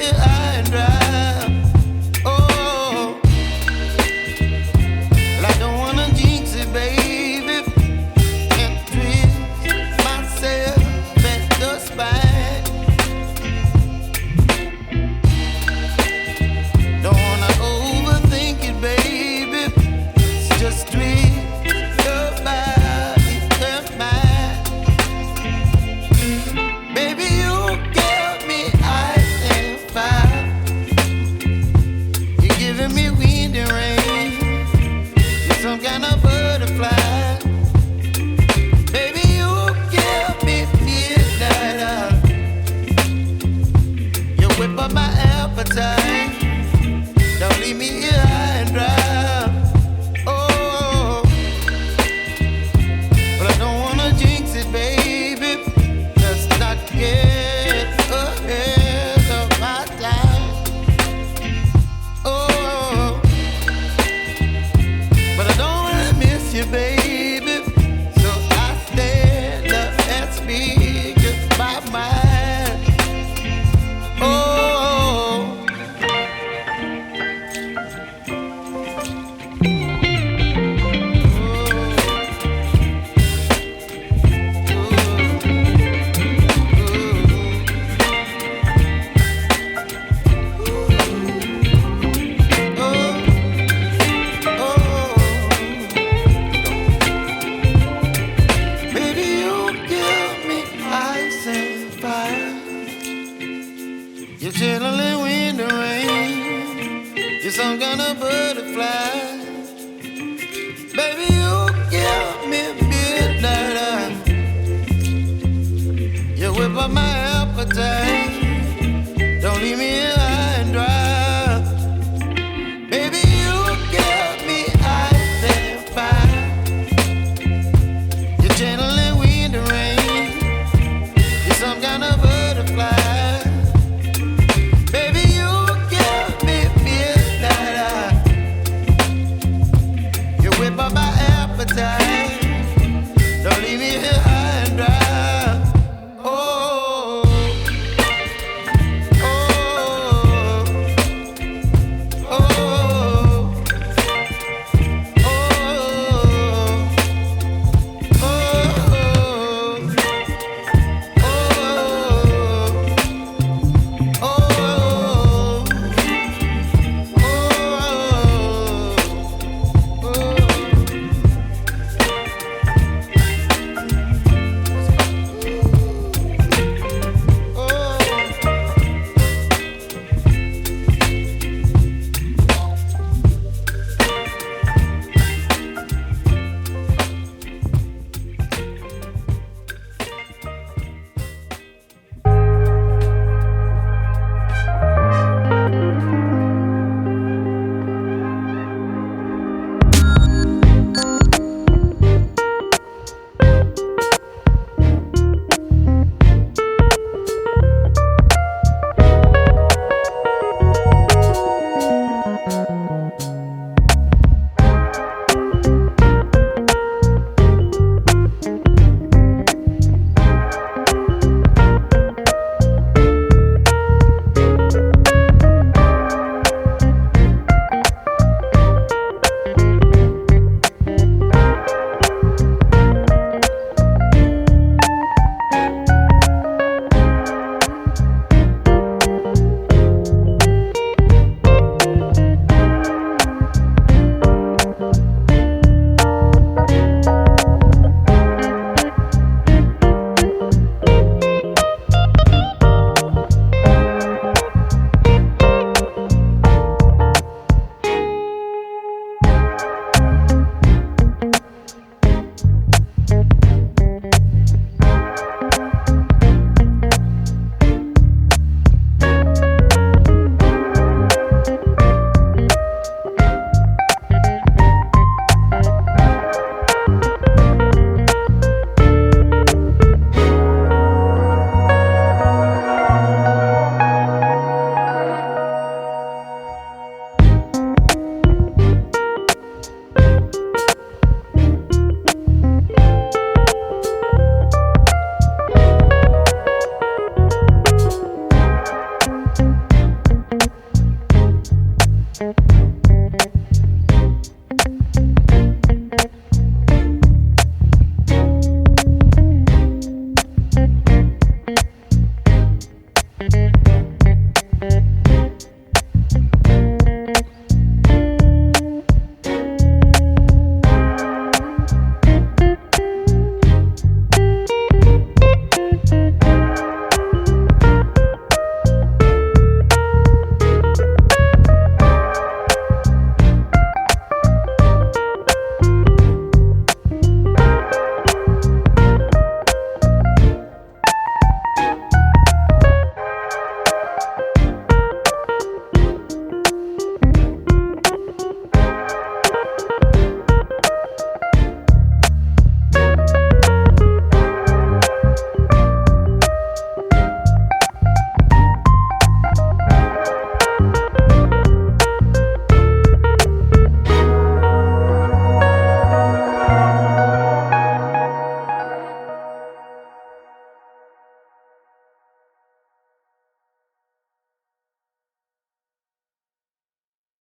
here high and dry. Oh, well, I don't wanna jinx it, baby, and twist myself at the spine. Don't wanna overthink it, baby. It's just twist your body and mine. Baby, you give me ice and fire. You're giving me wind and rain. You're some kind of butterfly. Baby, you give me midnight. You whip up my appetite. Don't leave me here high and dry. Oh, but I don't wanna jinx it, baby. Let's not get ahead of my time. Oh, but I don't wanna miss you, baby. So I stand up and speak my mind. Oh. Baby, you give me ice and fire. You're chilling wind and rain. You're some kind of butterfly. Baby, you give me midnight. You whip up my appetite.